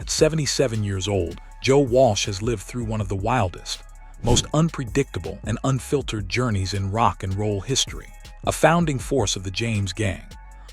At 77 years old, Joe Walsh has lived through one of the wildest, most unpredictable and unfiltered journeys in rock and roll history. A founding force of the James Gang,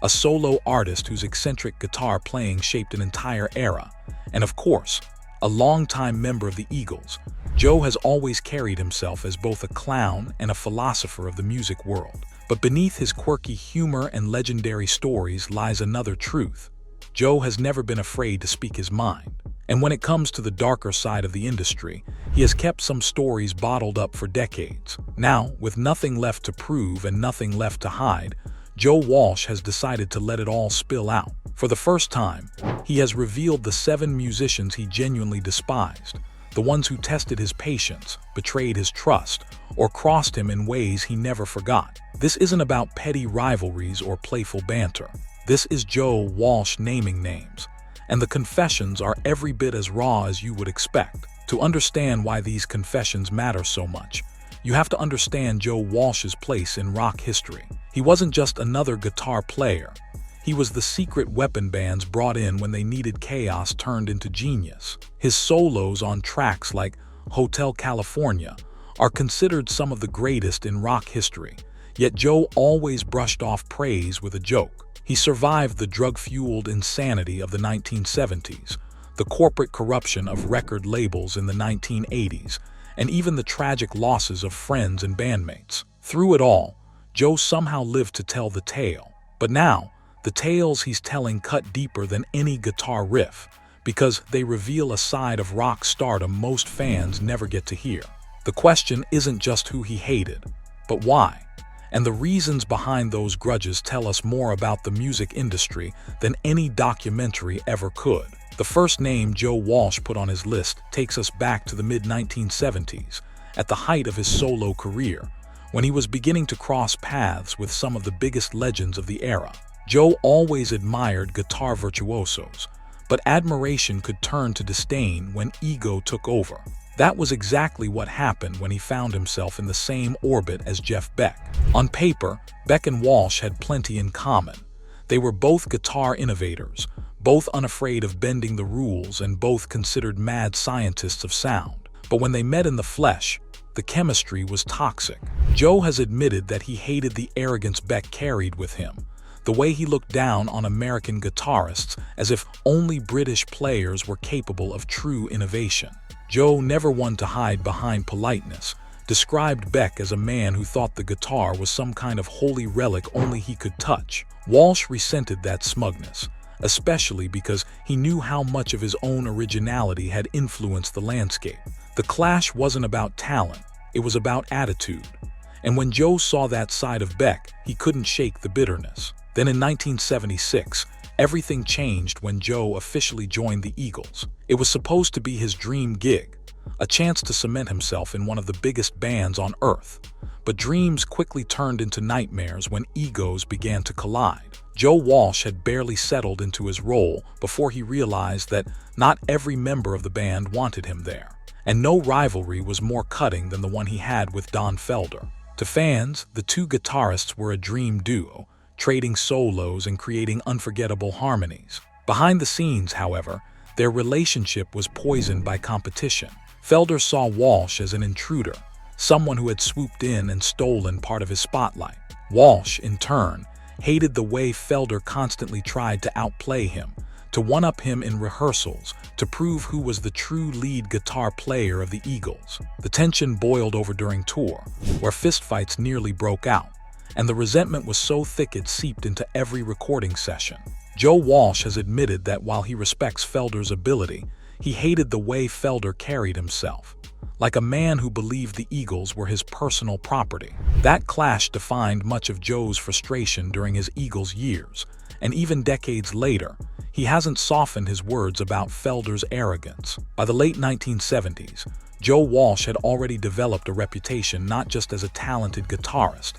a solo artist whose eccentric guitar playing shaped an entire era, and of course, a longtime member of the Eagles, Joe has always carried himself as both a clown and a philosopher of the music world. But beneath his quirky humor and legendary stories lies another truth. Joe has never been afraid to speak his mind. And when it comes to the darker side of the industry, he has kept some stories bottled up for decades. Now, with nothing left to prove and nothing left to hide, Joe Walsh has decided to let it all spill out. For the first time, he has revealed the 7 musicians he genuinely despised, the ones who tested his patience, betrayed his trust, or crossed him in ways he never forgot. This isn't about petty rivalries or playful banter. This is Joe Walsh naming names, and the confessions are every bit as raw as you would expect. To understand why these confessions matter so much, you have to understand Joe Walsh's place in rock history. He wasn't just another guitar player. He was the secret weapon bands brought in when they needed chaos turned into genius. His solos on tracks like Hotel California are considered some of the greatest in rock history, yet Joe always brushed off praise with a joke. He survived the drug-fueled insanity of the 1970s, the corporate corruption of record labels in the 1980s, and even the tragic losses of friends and bandmates. Through it all, Joe somehow lived to tell the tale. But now, the tales he's telling cut deeper than any guitar riff, because they reveal a side of rock stardom most fans never get to hear. The question isn't just who he hated, but why. And the reasons behind those grudges tell us more about the music industry than any documentary ever could. The first name Joe Walsh put on his list takes us back to the mid-1970s, at the height of his solo career, when he was beginning to cross paths with some of the biggest legends of the era. Joe always admired guitar virtuosos, but admiration could turn to disdain when ego took over. That was exactly what happened when he found himself in the same orbit as Jeff Beck. On paper, Beck and Walsh had plenty in common. They were both guitar innovators, both unafraid of bending the rules and both considered mad scientists of sound. But when they met in the flesh, the chemistry was toxic. Joe has admitted that he hated the arrogance Beck carried with him, the way he looked down on American guitarists as if only British players were capable of true innovation. Joe, never one to hide behind politeness, described Beck as a man who thought the guitar was some kind of holy relic only he could touch. Walsh resented that smugness, especially because he knew how much of his own originality had influenced the landscape. The clash wasn't about talent, it was about attitude. And when Joe saw that side of Beck, he couldn't shake the bitterness. Then in 1976, everything changed when Joe officially joined the Eagles. It was supposed to be his dream gig, a chance to cement himself in one of the biggest bands on earth. But dreams quickly turned into nightmares when egos began to collide. Joe Walsh had barely settled into his role before he realized that not every member of the band wanted him there. And no rivalry was more cutting than the one he had with Don Felder. To fans, the two guitarists were a dream duo, trading solos and creating unforgettable harmonies. Behind the scenes, however, their relationship was poisoned by competition. Felder saw Walsh as an intruder, someone who had swooped in and stolen part of his spotlight. Walsh, in turn, hated the way Felder constantly tried to outplay him, to one-up him in rehearsals, to prove who was the true lead guitar player of the Eagles. The tension boiled over during tour, where fistfights nearly broke out, and the resentment was so thick it seeped into every recording session. Joe Walsh has admitted that while he respects Felder's ability, he hated the way Felder carried himself, like a man who believed the Eagles were his personal property. That clash defined much of Joe's frustration during his Eagles years, and even decades later, he hasn't softened his words about Felder's arrogance. By the late 1970s, Joe Walsh had already developed a reputation not just as a talented guitarist,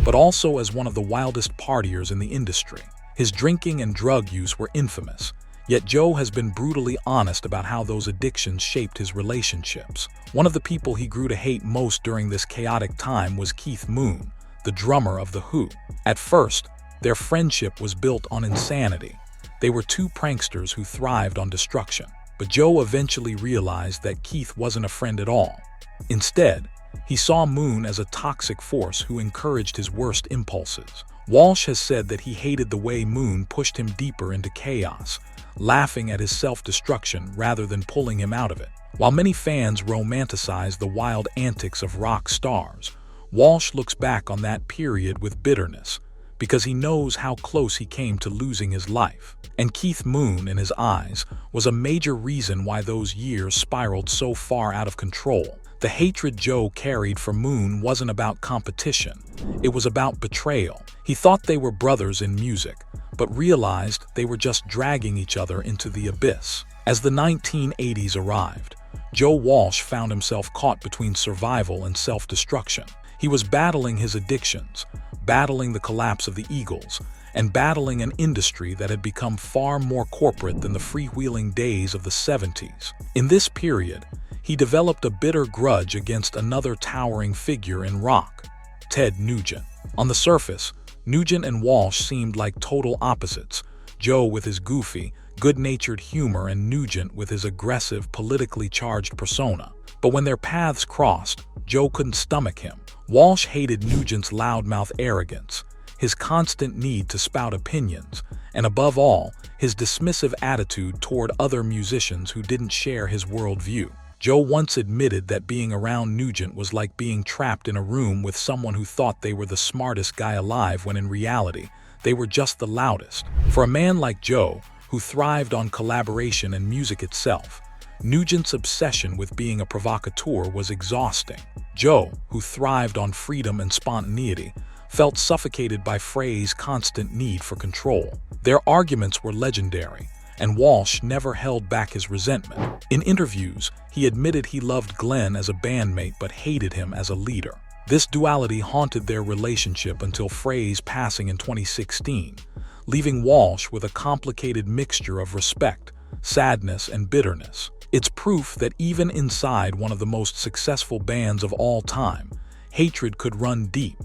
but also as one of the wildest partiers in the industry. His drinking and drug use were infamous, yet Joe has been brutally honest about how those addictions shaped his relationships. One of the people he grew to hate most during this chaotic time was Keith Moon, the drummer of The Who. At first, their friendship was built on insanity. They were two pranksters who thrived on destruction. But Joe eventually realized that Keith wasn't a friend at all. Instead, he saw Moon as a toxic force who encouraged his worst impulses. Walsh has said that he hated the way Moon pushed him deeper into chaos, laughing at his self-destruction rather than pulling him out of it. While many fans romanticize the wild antics of rock stars, Walsh looks back on that period with bitterness, because he knows how close he came to losing his life. And Keith Moon, in his eyes, was a major reason why those years spiraled so far out of control. The hatred Joe carried for Moon wasn't about competition, it was about betrayal. He thought they were brothers in music, but realized they were just dragging each other into the abyss. As the 1980s arrived, Joe Walsh found himself caught between survival and self-destruction. He was battling his addictions, battling the collapse of the Eagles, and battling an industry that had become far more corporate than the freewheeling days of the 70s. In this period, he developed a bitter grudge against another towering figure in rock, Ted Nugent. On the surface, Nugent and Walsh seemed like total opposites, Joe with his goofy, good-natured humor and Nugent with his aggressive, politically charged persona. But when their paths crossed, Joe couldn't stomach him. Walsh hated Nugent's loudmouth arrogance, his constant need to spout opinions, and above all, his dismissive attitude toward other musicians who didn't share his worldview. Joe once admitted that being around Nugent was like being trapped in a room with someone who thought they were the smartest guy alive when in reality, they were just the loudest. For a man like Joe, who thrived on collaboration and music itself, Nugent's obsession with being a provocateur was exhausting. Joe, who thrived on freedom and spontaneity, felt suffocated by Frey's constant need for control. Their arguments were legendary, and Walsh never held back his resentment. In interviews, he admitted he loved Glenn as a bandmate but hated him as a leader. This duality haunted their relationship until Frey's passing in 2016, leaving Walsh with a complicated mixture of respect, sadness, and bitterness. It's proof that even inside one of the most successful bands of all time, hatred could run deep.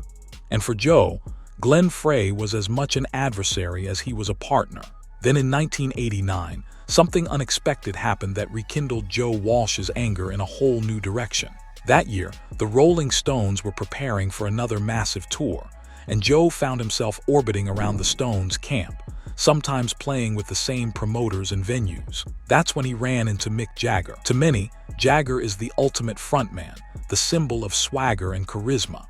And for Joe, Glenn Frey was as much an adversary as he was a partner. Then in 1989, something unexpected happened that rekindled Joe Walsh's anger in a whole new direction. That year, the Rolling Stones were preparing for another massive tour, and Joe found himself orbiting around the Stones' camp, sometimes playing with the same promoters and venues. That's when he ran into Mick Jagger. To many, Jagger is the ultimate frontman, the symbol of swagger and charisma.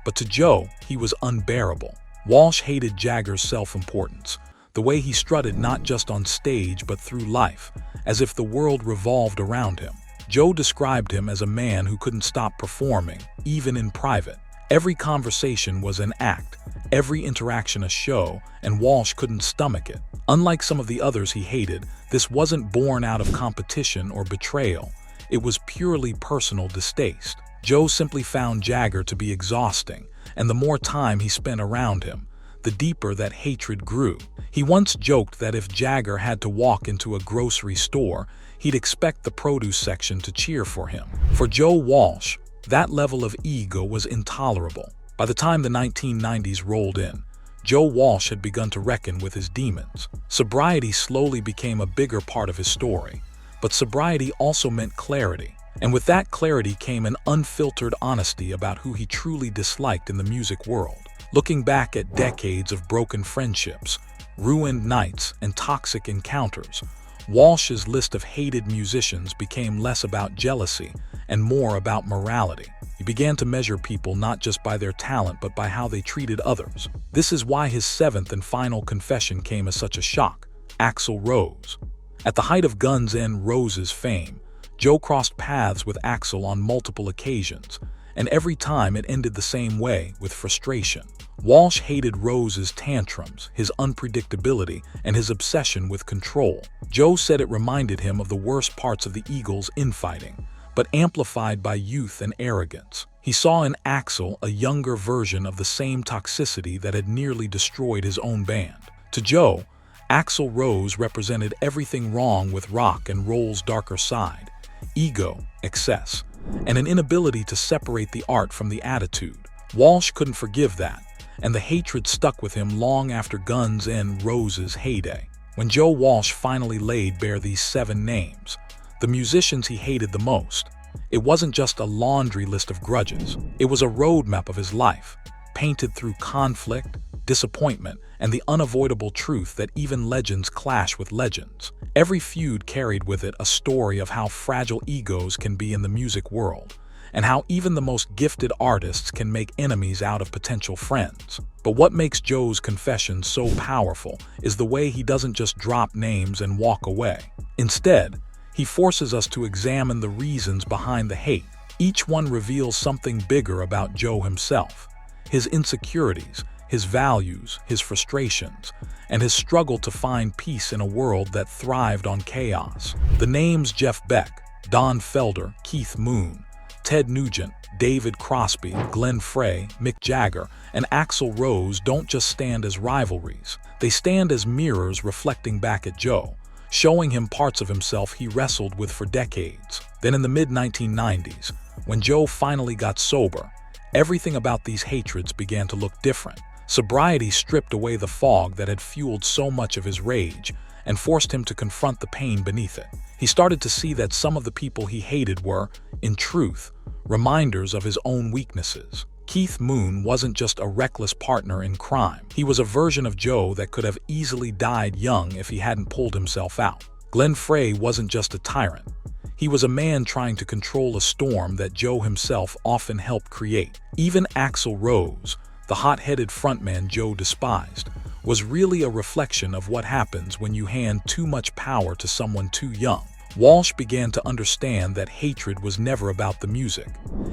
But to Joe, he was unbearable. Walsh hated Jagger's self-importance, the way he strutted not just on stage but through life, as if the world revolved around him. Joe described him as a man who couldn't stop performing, even in private. Every conversation was an act, every interaction a show, and Walsh couldn't stomach it. Unlike some of the others he hated, this wasn't born out of competition or betrayal. It was purely personal distaste. Joe simply found Jagger to be exhausting, and the more time he spent around him, the deeper that hatred grew. He once joked that if Jagger had to walk into a grocery store, he'd expect the produce section to cheer for him. For Joe Walsh, that level of ego was intolerable. By the time the 1990s rolled in, Joe Walsh had begun to reckon with his demons. Sobriety slowly became a bigger part of his story, but sobriety also meant clarity. And with that clarity came an unfiltered honesty about who he truly disliked in the music world. Looking back at decades of broken friendships, ruined nights, and toxic encounters, Walsh's list of hated musicians became less about jealousy and more about morality. He began to measure people not just by their talent but by how they treated others. This is why his seventh and final confession came as such a shock: Axl Rose. At the height of Guns N' Roses' fame, Joe crossed paths with Axl on multiple occasions, and every time it ended the same way, with frustration. Walsh hated Rose's tantrums, his unpredictability, and his obsession with control. Joe said it reminded him of the worst parts of the Eagles' infighting, but amplified by youth and arrogance. He saw in Axl a younger version of the same toxicity that had nearly destroyed his own band. To Joe, Axl Rose represented everything wrong with rock and roll's darker side: ego, excess, and an inability to separate the art from the attitude. Walsh couldn't forgive that, and the hatred stuck with him long after Guns N' Roses' heyday. When Joe Walsh finally laid bare these 7 names, the musicians he hated the most. It wasn't just a laundry list of grudges. It was a roadmap of his life, painted through conflict, disappointment, and the unavoidable truth that even legends clash with legends. Every feud carried with it a story of how fragile egos can be in the music world, and how even the most gifted artists can make enemies out of potential friends. But what makes Joe's confessions so powerful is the way he doesn't just drop names and walk away. Instead, he forces us to examine the reasons behind the hate. Each one reveals something bigger about Joe himself, his insecurities, his values, his frustrations, and his struggle to find peace in a world that thrived on chaos. The names Jeff Beck, Don Felder, Keith Moon, Ted Nugent, David Crosby, Glenn Frey, Mick Jagger, and Axl Rose don't just stand as rivalries. They stand as mirrors reflecting back at Joe, showing him parts of himself he wrestled with for decades. Then in the mid-1990s, when Joe finally got sober, everything about these hatreds began to look different. Sobriety stripped away the fog that had fueled so much of his rage and forced him to confront the pain beneath it. He started to see that some of the people he hated were, in truth, reminders of his own weaknesses. Keith Moon wasn't just a reckless partner in crime. He was a version of Joe that could have easily died young if he hadn't pulled himself out. Glenn Frey wasn't just a tyrant. He was a man trying to control a storm that Joe himself often helped create. Even Axl Rose, the hot-headed frontman Joe despised, was really a reflection of what happens when you hand too much power to someone too young. Walsh began to understand that hatred was never about the music.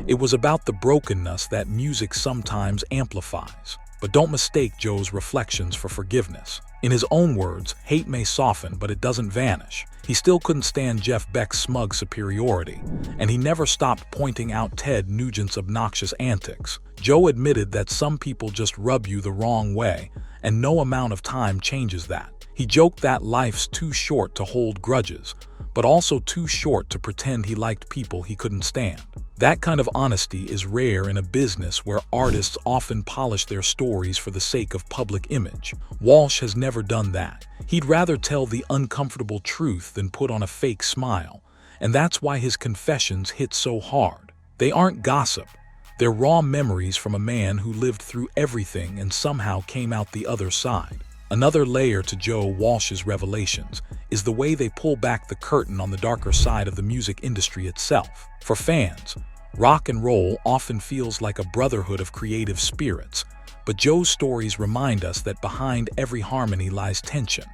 It was about the brokenness that music sometimes amplifies. But don't mistake Joe's reflections for forgiveness. In his own words, hate may soften, but it doesn't vanish. He still couldn't stand Jeff Beck's smug superiority, and he never stopped pointing out Ted Nugent's obnoxious antics. Joe admitted that some people just rub you the wrong way, and no amount of time changes that. He joked that life's too short to hold grudges, but also too short to pretend he liked people he couldn't stand. That kind of honesty is rare in a business where artists often polish their stories for the sake of public image. Walsh has never done that. He'd rather tell the uncomfortable truth than put on a fake smile, and that's why his confessions hit so hard. They aren't gossip. They're raw memories from a man who lived through everything and somehow came out the other side. Another layer to Joe Walsh's revelations is the way they pull back the curtain on the darker side of the music industry itself. For fans, rock and roll often feels like a brotherhood of creative spirits, but Joe's stories remind us that behind every harmony lies tension,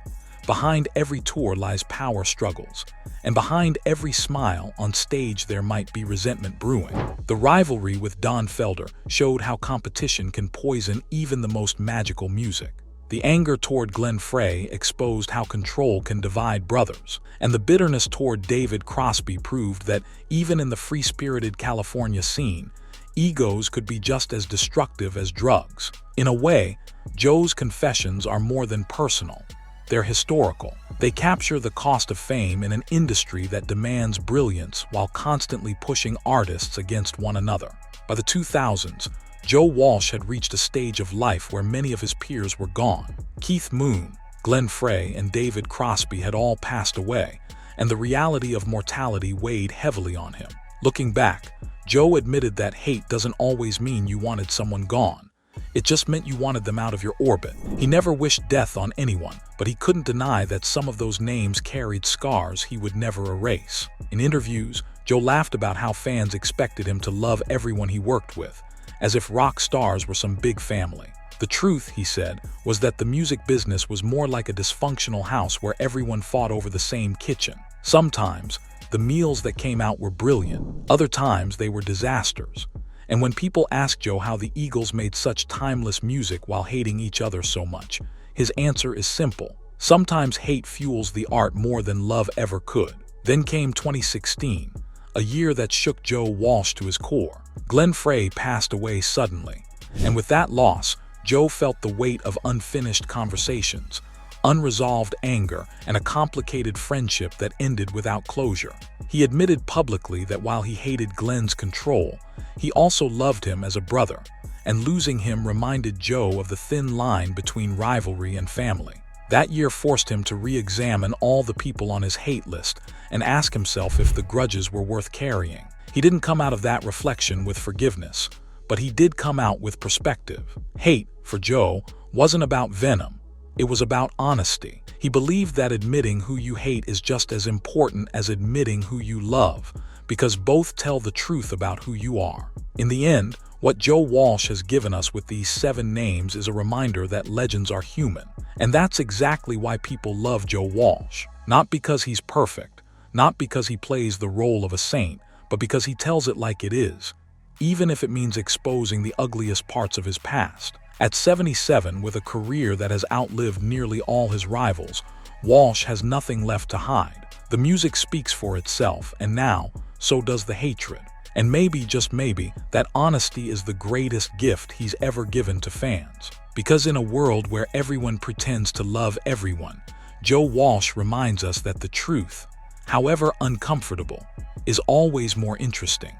behind every tour lies power struggles, and behind every smile on stage there might be resentment brewing. The rivalry with Don Felder showed how competition can poison even the most magical music. The anger toward Glenn Frey exposed how control can divide brothers, and the bitterness toward David Crosby proved that even in the free-spirited California scene, egos could be just as destructive as drugs. In a way, Joe's confessions are more than personal. They're historical. They capture the cost of fame in an industry that demands brilliance while constantly pushing artists against one another. By the 2000s, Joe Walsh had reached a stage of life where many of his peers were gone. Keith Moon, Glenn Frey, and David Crosby had all passed away, and the reality of mortality weighed heavily on him. Looking back, Joe admitted that hate doesn't always mean you wanted someone gone. It just meant you wanted them out of your orbit. He never wished death on anyone, but he couldn't deny that some of those names carried scars he would never erase. In interviews, Joe laughed about how fans expected him to love everyone he worked with, as if rock stars were some big family. The truth, he said, was that the music business was more like a dysfunctional house where everyone fought over the same kitchen. Sometimes, the meals that came out were brilliant. Other times, they were disasters. And when people asked Joe how the Eagles made such timeless music while hating each other so much, his answer is simple. Sometimes hate fuels the art more than love ever could. Then came 2016, a year that shook Joe Walsh to his core. Glenn Frey passed away suddenly, and with that loss, Joe felt the weight of unfinished conversations, unresolved anger, and a complicated friendship that ended without closure. He admitted publicly that while he hated Glenn's control, he also loved him as a brother, and losing him reminded Joe of the thin line between rivalry and family. That year forced him to re-examine all the people on his hate list and ask himself if the grudges were worth carrying. He didn't come out of that reflection with forgiveness, but he did come out with perspective. Hate, for Joe, wasn't about venom. It was about honesty. He believed that admitting who you hate is just as important as admitting who you love, because both tell the truth about who you are. In the end, what Joe Walsh has given us with these 7 names is a reminder that legends are human. And that's exactly why people love Joe Walsh. Not because he's perfect, not because he plays the role of a saint, but because he tells it like it is, even if it means exposing the ugliest parts of his past. At 77, with a career that has outlived nearly all his rivals, Walsh has nothing left to hide. The music speaks for itself, and now, so does the hatred. And maybe, just maybe, that honesty is the greatest gift he's ever given to fans. Because in a world where everyone pretends to love everyone, Joe Walsh reminds us that the truth, however uncomfortable, is always more interesting.